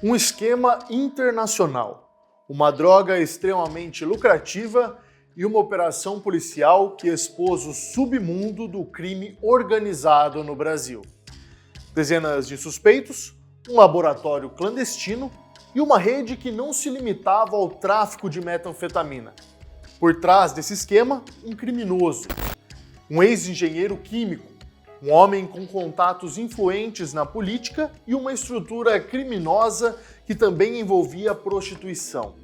Um esquema internacional, uma droga extremamente lucrativa e uma operação policial que expôs o submundo do crime organizado no Brasil. Dezenas de suspeitos, um laboratório clandestino e uma rede que não se limitava ao tráfico de metanfetamina. Por trás desse esquema, um criminoso, um ex-engenheiro químico, um homem com contatos influentes na política e uma estrutura criminosa que também envolvia prostituição.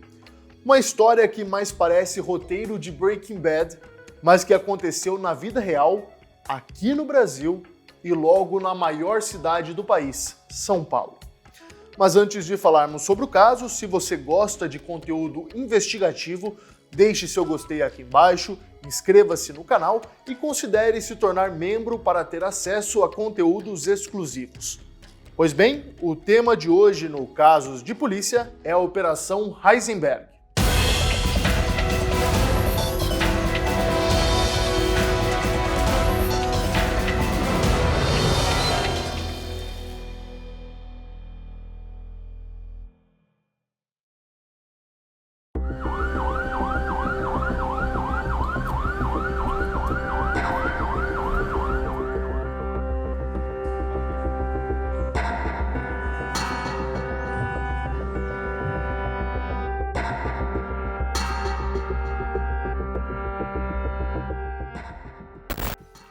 Uma história que mais parece roteiro de Breaking Bad, mas que aconteceu na vida real, aqui no Brasil e logo na maior cidade do país, São Paulo. Mas antes de falarmos sobre o caso, se você gosta de conteúdo investigativo, deixe seu gostei aqui embaixo, inscreva-se no canal e considere se tornar membro para ter acesso a conteúdos exclusivos. Pois bem, o tema de hoje no Casos de Polícia é a Operação Heisenberg.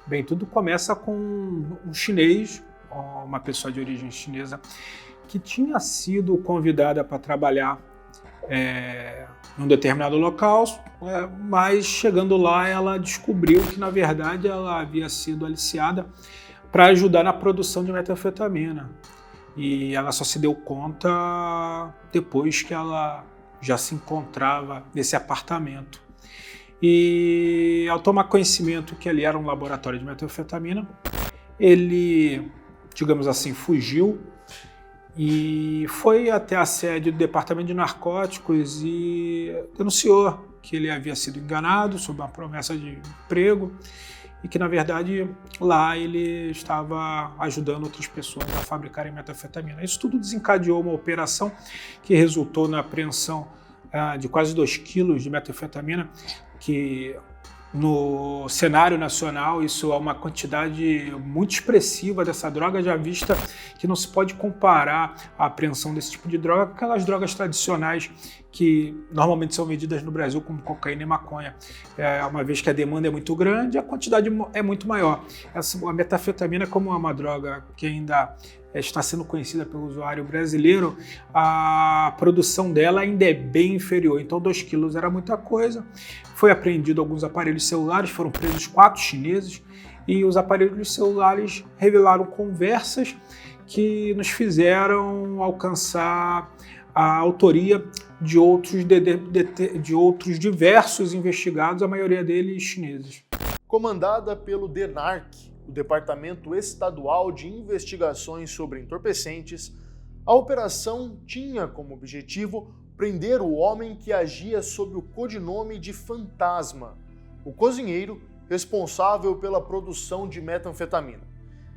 Bem, tudo começa com um chinês, uma pessoa de origem chinesa, que tinha sido convidada para trabalhar em um determinado local, mas chegando lá ela descobriu que na verdade ela havia sido aliciada para ajudar na produção de metanfetamina. E ela só se deu conta depois que ela já se encontrava nesse apartamento. E ao tomar conhecimento que ali era um laboratório de metanfetamina, ele, digamos assim, fugiu e foi até a sede do Departamento de Narcóticos e denunciou que ele havia sido enganado sob uma promessa de emprego e que, na verdade, lá ele estava ajudando outras pessoas a fabricarem metanfetamina. Isso tudo desencadeou uma operação que resultou na apreensão de quase 2 quilos de metanfetamina, que no cenário nacional isso é uma quantidade muito expressiva dessa droga, já vista que não se pode comparar a apreensão desse tipo de droga com aquelas drogas tradicionais que normalmente são vendidas no Brasil como cocaína e maconha. Uma vez que a demanda é muito grande, a quantidade é muito maior. A metanfetamina, como é uma droga que ainda está sendo conhecida pelo usuário brasileiro, a produção dela ainda é bem inferior. Então 2 quilos era muita coisa. Foi apreendido alguns aparelhos celulares, foram presos 4 chineses e os aparelhos celulares revelaram conversas que nos fizeram alcançar a autoria de outros diversos investigados, a maioria deles chineses. Comandada pelo DENARC, o Departamento Estadual de Investigações sobre Entorpecentes, a operação tinha como objetivo prender o homem que agia sob o codinome de Fantasma, o cozinheiro responsável pela produção de metanfetamina.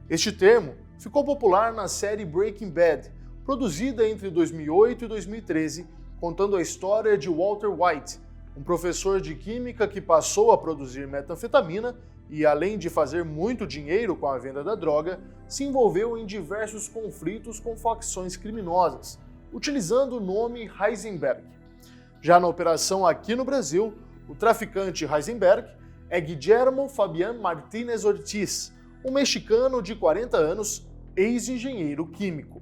Este termo ficou popular na série Breaking Bad, produzida entre 2008 e 2013, contando a história de Walter White, um professor de química que passou a produzir metanfetamina e, além de fazer muito dinheiro com a venda da droga, se envolveu em diversos conflitos com facções criminosas, utilizando o nome Heisenberg. Já na operação aqui no Brasil, o traficante Heisenberg é Guillermo Fabián Martínez Ortiz, um mexicano de 40 anos, ex-engenheiro químico.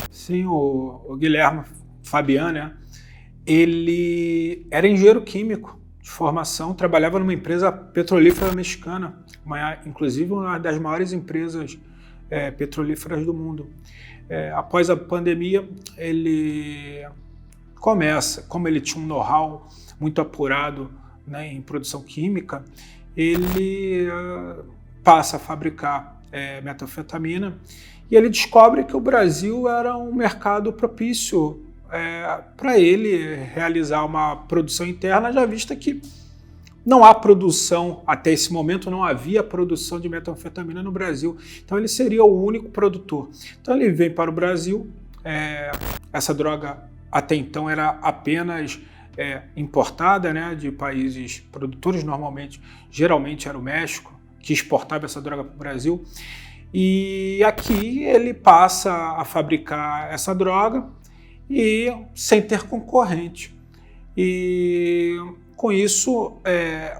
Sim, o Guillermo Fabián, né? Ele era engenheiro químico de formação, trabalhava numa empresa petrolífera mexicana, inclusive uma das maiores empresas petrolíferas do mundo. Após a pandemia, ele começa, como ele tinha um know-how muito apurado, né, em produção química, ele passa a fabricar metanfetamina e ele descobre que o Brasil era um mercado propício para ele realizar uma produção interna, já vista que não há produção, até esse momento não havia produção de metanfetamina no Brasil, então ele seria o único produtor. Então ele vem para o Brasil, Essa droga até então era apenas importada, né, de países produtores, geralmente era o México, que exportava essa droga para o Brasil. E aqui ele passa a fabricar essa droga e sem ter concorrente. E com isso,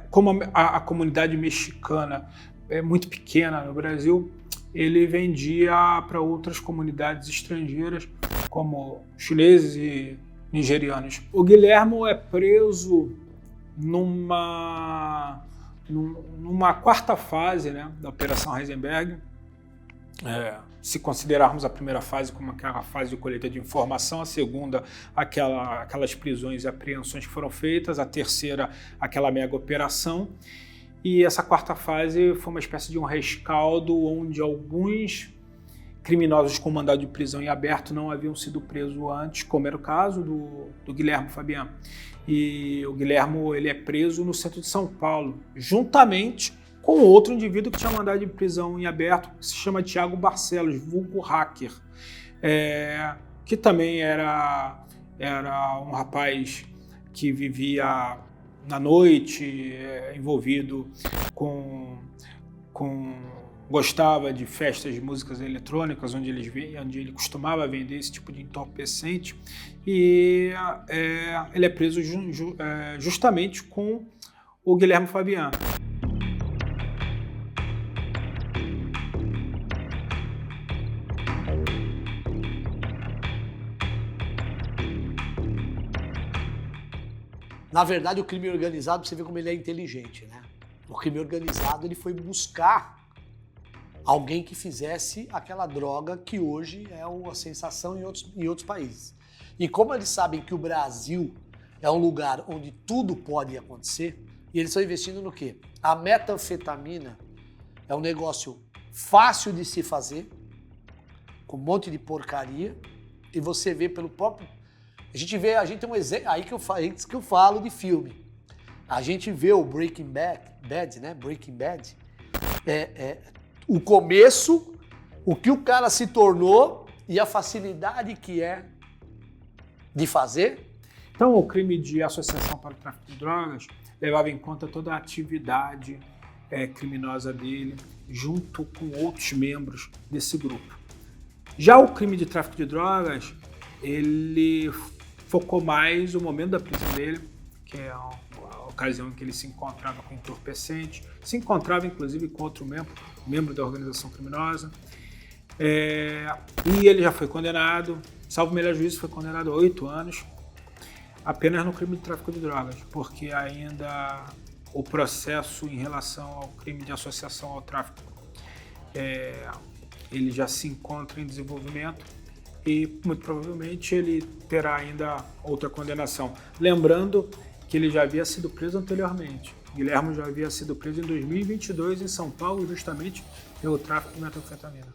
como a comunidade mexicana é muito pequena no Brasil, ele vendia para outras comunidades estrangeiras, como chineses e nigerianos. O Guilhermo é preso numa quarta fase, né, da Operação Heisenberg. Se considerarmos a primeira fase como aquela fase de colheita de informação, a segunda, aquelas prisões e apreensões que foram feitas, a terceira, aquela mega operação, e essa quarta fase foi uma espécie de um rescaldo onde alguns criminosos com mandado de prisão em aberto não haviam sido presos antes, como era o caso do Guilhermo Fabian. E o Guilhermo ele é preso no centro de São Paulo, juntamente com outro indivíduo que tinha mandado de prisão em aberto, que se chama Thiago Barcelos, vulgo hacker, que também era um rapaz que vivia na noite, envolvido gostava de festas de músicas eletrônicas, onde ele costumava vender esse tipo de entorpecente, e ele é preso justamente com o Guilhermo Fabian. Na verdade, o crime organizado, você vê como ele é inteligente, né? O crime organizado, ele foi buscar alguém que fizesse aquela droga que hoje é uma sensação em outros países. E como eles sabem que o Brasil é um lugar onde tudo pode acontecer, e eles estão investindo no quê? A metanfetamina é um negócio fácil de se fazer, com um monte de porcaria, e você vê pelo próprio... A gente tem um exemplo, aí que eu falo de filme. A gente vê o Breaking Bad, né? Breaking Bad. O começo, o que o cara se tornou e a facilidade que é de fazer. Então, o crime de associação para o tráfico de drogas levava em conta toda a atividade criminosa dele, junto com outros membros desse grupo. Já o crime de tráfico de drogas, ele focou mais o momento da prisão dele, que é a ocasião em que ele se encontrava com entorpecente, se encontrava inclusive com outro membro da organização criminosa, e ele já foi condenado, salvo melhor juízo, foi condenado a 8 anos, apenas no crime de tráfico de drogas, porque ainda o processo em relação ao crime de associação ao tráfico, ele já se encontra em desenvolvimento, e muito provavelmente ele terá ainda outra condenação. Lembrando que ele já havia sido preso anteriormente. Guilhermo já havia sido preso em 2022 em São Paulo, justamente pelo tráfico de metanfetamina.